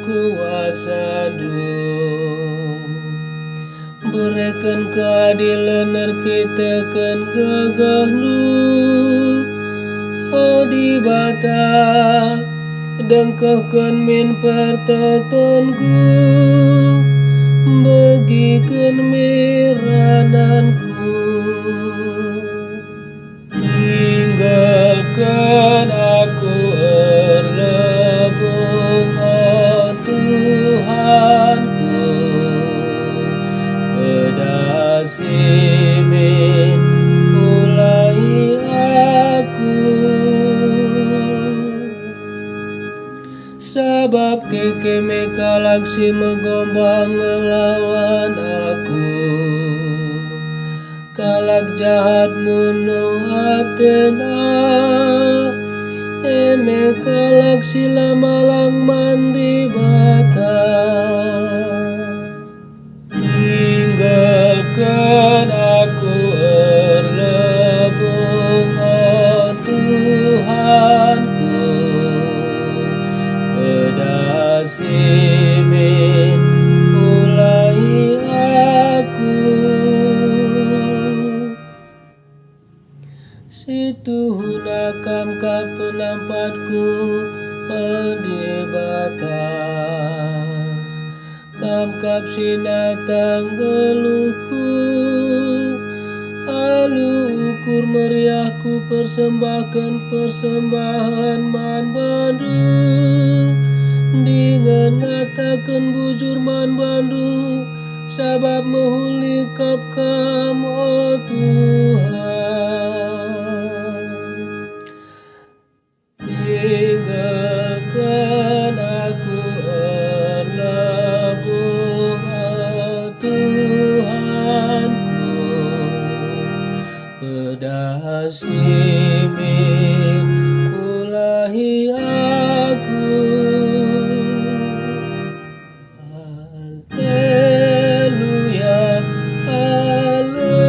kuasa du, berikan keadilan kita kan gagah nu, di bata dengkahkan min pertontonku, bagikan mirananku, tinggalkan aku erlebung, oh Tuhanku, pedasi min mulai aku, sebab kekeme kalaksi megombang ngelawan aku, kalak jahat munuh atena, eme kalak sila malang mandi bata, tinggalkan aku erlebung, oh Tuhanku, pedasi min mulai aku, situ hunakam ka penampatku pendebata, kamkap sinatang geluhku, alu ukur meriahku persembahkan persembahan man bandu, dengan ngatakan bujur man bandu, sabab mehuli kap kam oh Tuhan, tinggalkan aku erlebung, oh Tuhanku, pedasi min mulai aku, haleluya, haleluya,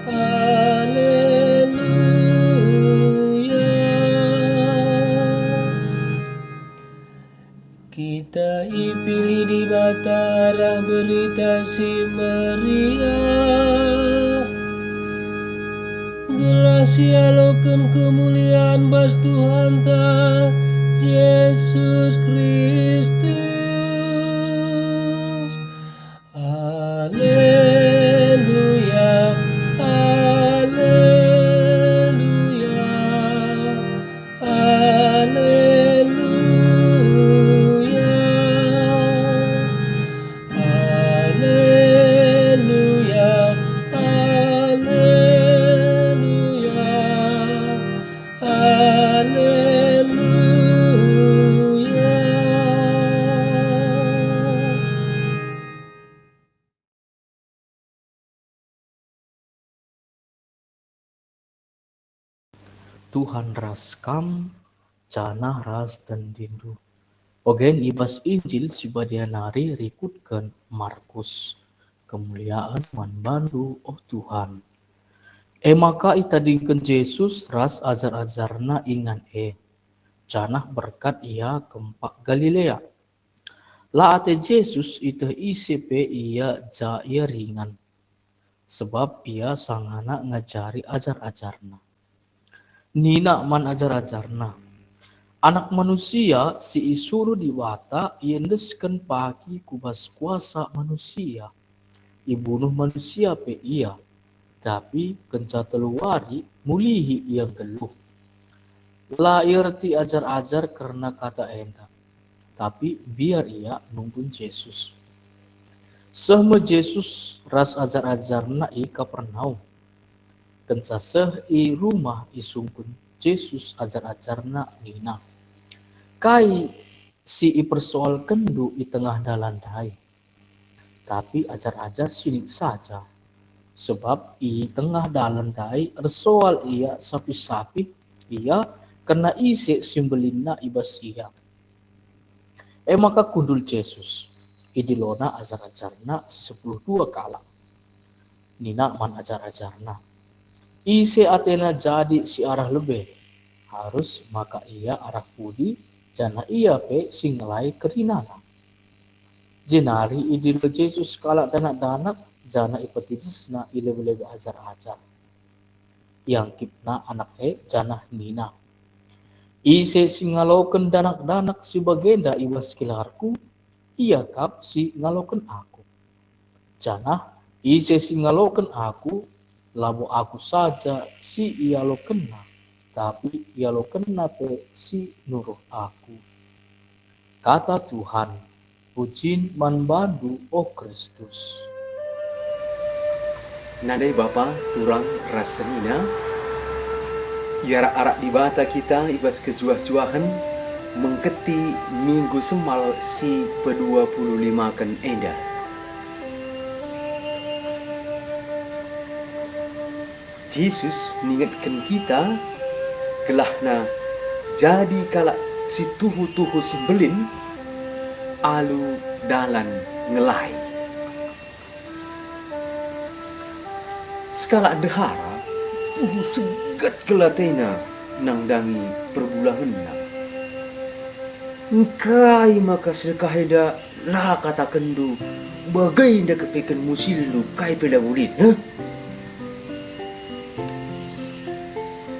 haleluya. Kita ipilih di bata arah berita si meriah, gelas sialokan kemuliaan bas Tuhan ta Yesus Kristus. Haleluya, haleluya, haleluya, haleluya, haleluya, haleluya. Tuhan ras kam, canah ras dan dindu. Ogen ibas Injil sibadianari rikutkan Markus. Kemuliaan man bandu oh Tuhan. Maka itadingken Yesus ras ajar-ajarna ingan canah berkat ia kempak Galilea. La ate Yesus ite ICP ia ja ia ringan. Sebab ia sangana ngajari ajar-ajarna. Nina man ajar-ajarna. Anak manusia si isuru diwata iendeskan pagi kubas kuasa manusia. Ibunuh manusia pe ia. Tapi kenca teluari mulihi ia geluh. La irti ajar-ajar karena kata enda. Tapi biar ia nunggun Yesus. Sehme Yesus ras ajar-ajarna i Kapernaum. Kenca seh i rumah isungkun Yesus ajar-ajarna nina. Kai si i persoal kendu i tengah dalan dai. Tapi ajar-ajar silik saja. Sebab i tengah dalan dai ersoal ia sapi-sapi ia kena isi simbelinna ibas ia. Maka kundul Yesus. Idilona ajar-ajarna 10 kala. Nina man ajar-ajarna. Isi atena jadi si arah lebih. harus maka ia arah budi jana ia pe singlai kerinana. Jenari idil ke Jesus kalak danak-danak jana ipetidisna ile-ile ajar-ajar. Yang kipna anak jana nina. Ise si ngaloken danak-danak si bagenda iwas kilarku, ia kap si ngaloken aku. Jana ise si ngaloken aku, labo aku saja si ia lo kena, tapi ia lo kena pe si nuruh aku. Kata Tuhan, pujiin manbandu o Kristus. Nadai Bapa turang rasenina, iarak-arak di bata kita ibas kejuah-juahan mengketi minggu semal si pe-25 kan enda. Yesus ningatkan kita kelahna jadi kalak si tuhu-tuhu sembelin alu dalan ngelai. Skala dehara segat kelatena nang dangi perbulanganna. Engkai maka sedekaheda lah kata kendu bagai nda kepekan musillu kai peda bulit.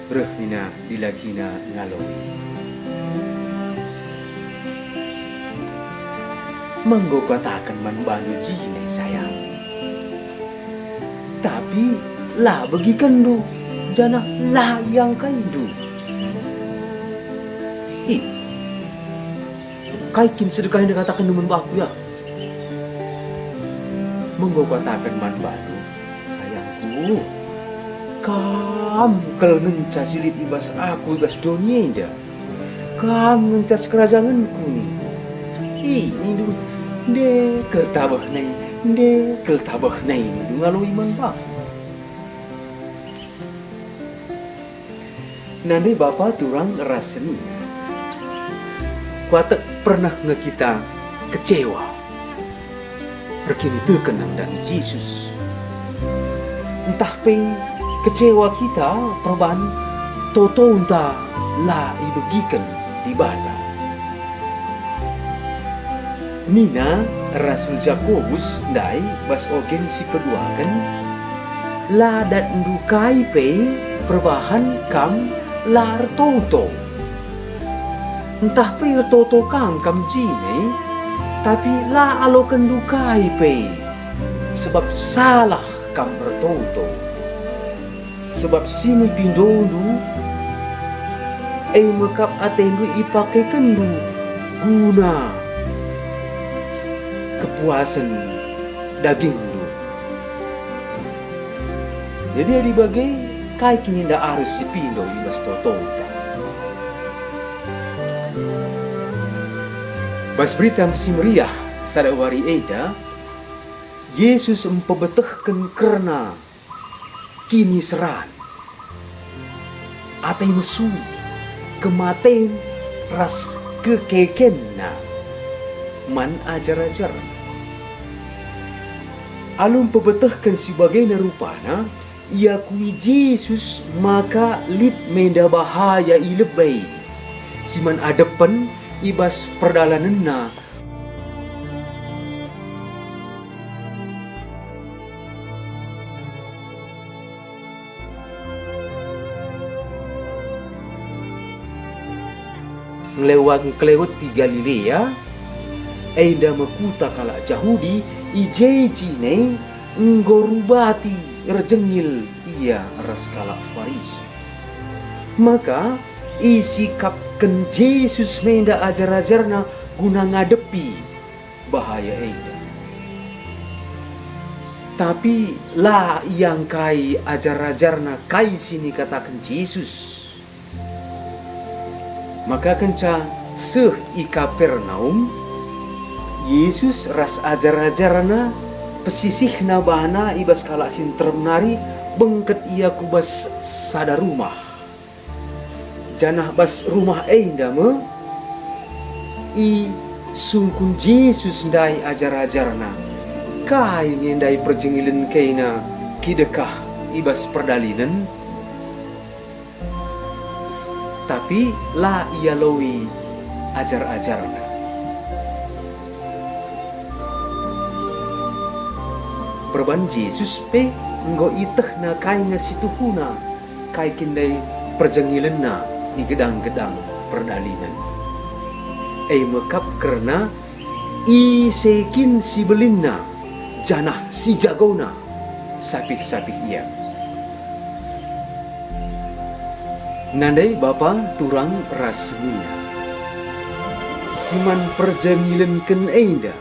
Reh nina dilagina ngaloi. Manggo katakan manbandu jine sayang. Tapi lah bagi kendu jana lah yang kaidu. Kaikin sedekah yang dikatakan dengan baku ya. Menggo katakan manbandu sayangku. Kam kalau ngencas silit ibas aku ibas dunia indah. Kam ngencas kerajaanku nih. Ini dulu de keltabah nai ngalo iman bak. Nanti Bapa turang raseni. Kuatek pernah kita kecewa. Rekini terkenang dan Yesus. Entah peng kecewa kita perubahan toto entah lah ibegikan di bata. Nina Rasul Jakobus dai bas ogen si kedua kan la dan ndukai pe perbahan kam lar toto. Entah pe toto kam jine tapi la alokan dukai pe sebab salah kam bertoto. Sebab sini pindondu mekap atendu ipakai kendu guna kepuasan daging lu. Jadi ada bagai kai kini ndak harus si pindo ibas toto. Bas berita si meriah sadawari eda Yesus empebetehkan kerana kini seran atai mesu kematen ras kekekenna man ajar-ajar alun pebetehkan sebagai rupana ia kui Yesus maka lit menda bahaya ilebay siman adepan ibas perdalananna ngelewat di Galilea enda mekuta kalak Yahudi ijejine ngorubati rejengil ia ras kalak Farisi. Maka isi kapken Yesus menda ajar-ajarna guna ngadepi bahaya enda. Tapi lah yang kai ajar-ajarna kai sini katakan Yesus. Maka kenca seh i Kapernaum Yesus ras ajar-ajarna pesisihna bahana ibas kalak sinterem nari bengket ia kubas sada rumah. Janah bas rumah enda me i sungkun Yesus ndai ajar-ajarna kai ngendai perjengilen kaina kidekah ibas perdalinan. Tapi berarti la ia lowi ajar-ajarna. Perban Yesus pe nggo iteh na kaina situhuna kai kindai perjengilenna di gedang-gedang perdalinan. Mekap karena sekin si belinna janah si jagona sapih-sapih ia. Nandai bapa turang rasminya. Siman perjengilenken enda,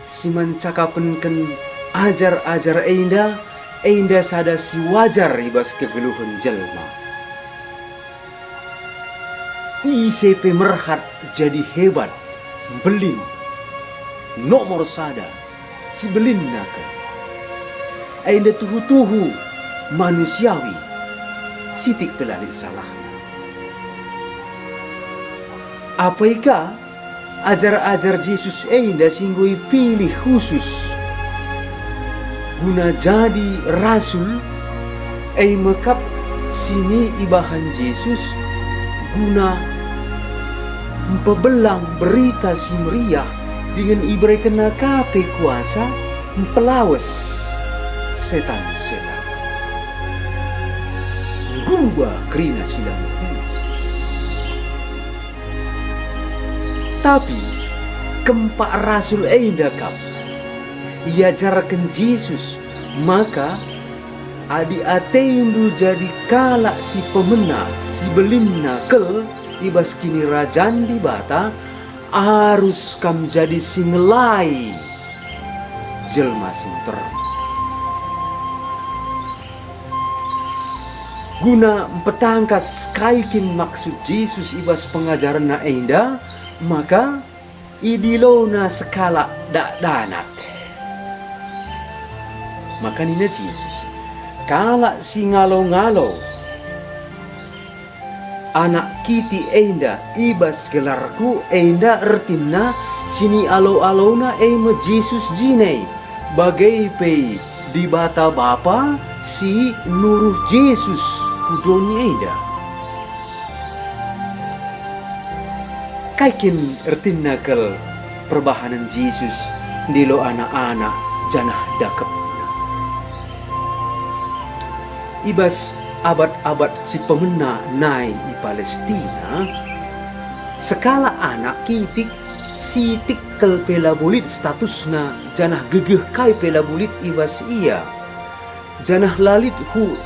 siman cakapenken ajar-ajar enda sada si wajar ibas kegeluhan jelma. ICP merhat jadi hebat, belin, nomor sada, si belin naka. Enda tuhu-tuhu manusiawi, sitik pelalik salah. Apaikah ajar-ajar Yesus enda singgui pilih khusus guna jadi rasul mekap sini ibahan Yesus guna mempebelang berita si meriah dengan ibarat kena kape kuasa mempelawas setan-setan gubah kerina silam. Tapi keempat rasul kap ia jarakan Yesus, maka adi ateindu jadi kalak si pemena si belinna kel ibas kini rajan di bata harus kam jadi singelai jelma sinter guna petangkas kaikin maksud Yesus ibas pengajaran na enda, maka idilona sekala dak danak. Maka nina Yesus kala si ngalo-ngalo anak kiti enda ibas gelarku enda ertina sini alo-alona ema Yesus jinei bagai pe di bata bapa si nuruh Yesus kudoni enda kaikin ertina kel perbahanan Yesus dilo anak-anak janah dakep ibas abad-abad si pemena nai di Palestina sekala anak kitik sitik kel pela bulit statusna janah gegeh kai pela bulit ibas ia janah lalit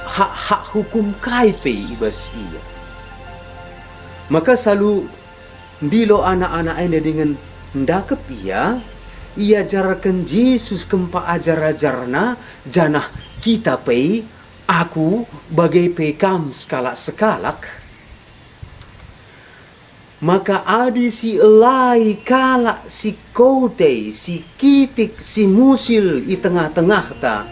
hak hukum kai pe ibas ia. Maka selalu dilo anak-anak ini dengan ndakep ia jarakan Yesus kempa ajar-ajarna janah kita pe aku bagai pekam sekalak-sekalak. Maka adi si elai kalak si kote si kitik si musil di tengah-tengah ta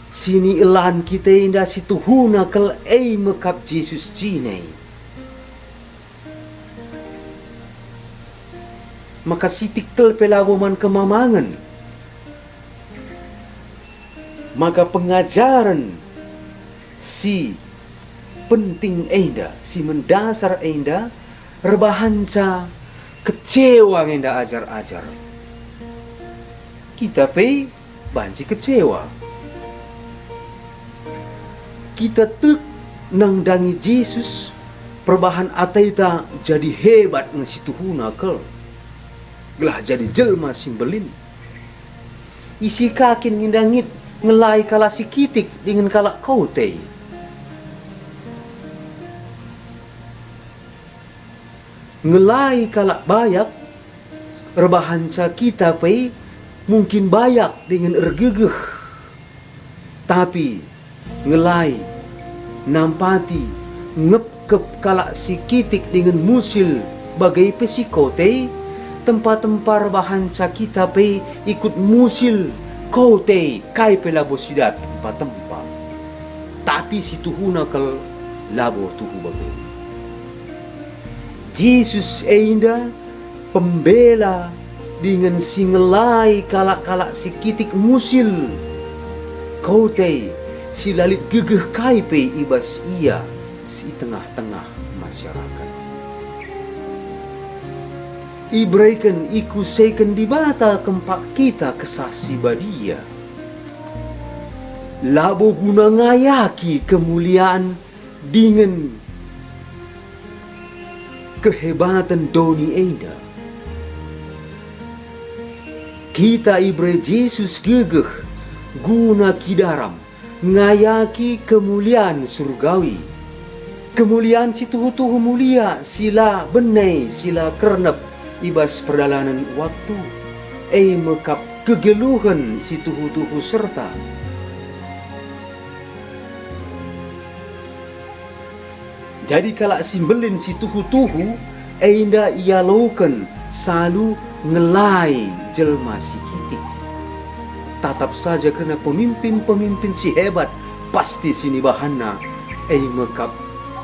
sini elan kita indah si tuhuna kel mekap Yesus jinei. Maka sitik tel pelawaman kemamangan. Maka pengajaran si penting enda, si mendasar enda, rebahanca kecewa enda ajar-ajar. Kita pe banci kecewa. Kita tek nang dangi Yesus, perbahan ataita jadi hebat ngasituhuna kel. Gelah jadi jelma simbelin. Isi kakin ngindangit ngelai kala si kitik dengan kala kote. Ngelai kala bayak rebahanca kita pe mungkin bayak dengan ergegeh. Tapi ngelai nampati ngepkep kala si kitik dengan musil bagai pesikote tempat-tempat rebahanca kita pe ikut musil kote kai pe labo sidat tempat-tempat. Tapi si tuhuna kel labo tuhu bagai. Yesus enda pembela dengan singelai kalak-kalak si kitik musil kote si lalit gegeh kai pe ibas ia si tengah-tengah masyarakat. Ibraikan iku seken di bata kempak kita kesasi badia. Labo guna ngayaki kemuliaan dengan kehebatan doni enda. Kita Ibrai Yesus gegeh guna kidaram ngayaki kemuliaan surgawi. Kemuliaan si tuhu-tuhu mulia sila benai sila kernep ibas perjalanan waktu. Mekap kegeluhan si tuhu-tuhu serta. Jadi kalau simbelin si tuhu-tuhu, inda ia laukan selalu ngelai jelma si kitik. Tatap saja kena pemimpin-pemimpin si hebat, pasti sini bahana, mekap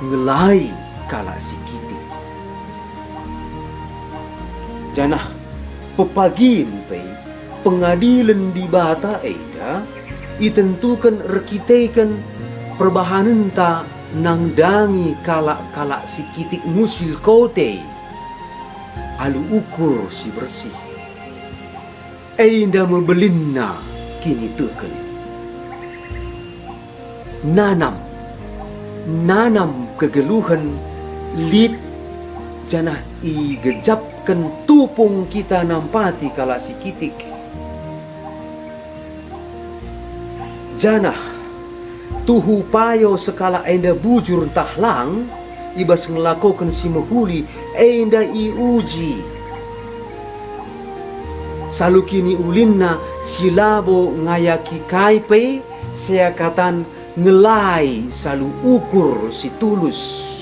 ngelai kala si kitik. Janah pepagin pei pengadilan di bata eda itentukan rekitekan perbahanan ta nangdangi kalak-kalak si kitik musil kote alu ukur si bersih. Enda mebelinna kini teken nanam kegeluhan lid janah i gejapkan tupung kita nampati kala si kitik. Janah tuhu payo sekala enda bujur tahlang ibas ngelakukan si mehuli enda i uji. Salu kini ulinna silabo ngayaki kaipe seakatan ngelai salu ukur si tulus.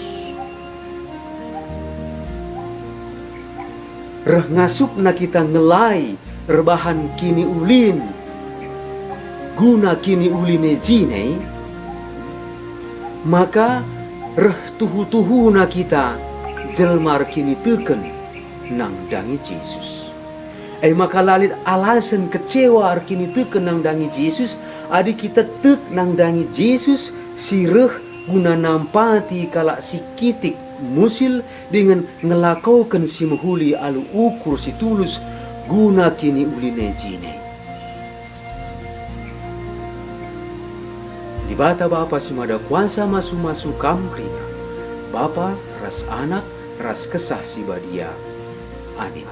Reh ngasup na kita ngelai rebahan kini ulin guna kini uline jine, maka reh tuhu-tuhu na kita jelmar kini teken nang dangi Yesus. Maka lalit alasan kecewa kini teken nang dangi Yesus, adi kita tek nang dangi Yesus si reh guna nampati kala si kitik musil dengan ngelakaukan si mehuli alu ukur si tulus guna kini uline jine. Di bata Bapa si mada kuasa masu-masu kamkrina, Bapa ras anak ras kesah si badia. Amin.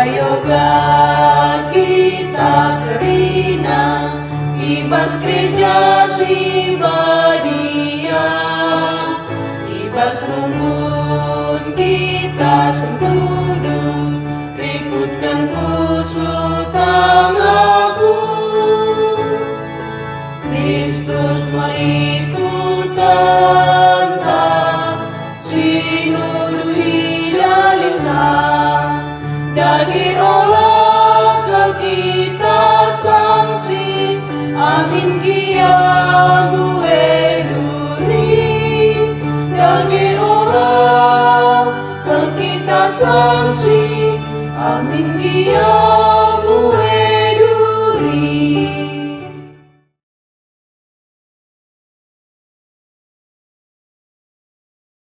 Yoga kita kerina ibas gereja si badia, ibas rumpun kita sentudu, rikutkan musuh tamaku. Kristus mengikutan ta sinulu hilalina. Dagi olah kal kita sangsi, amin kiamu eduni. Dagi olah kal kita sangsi, amin kiamu.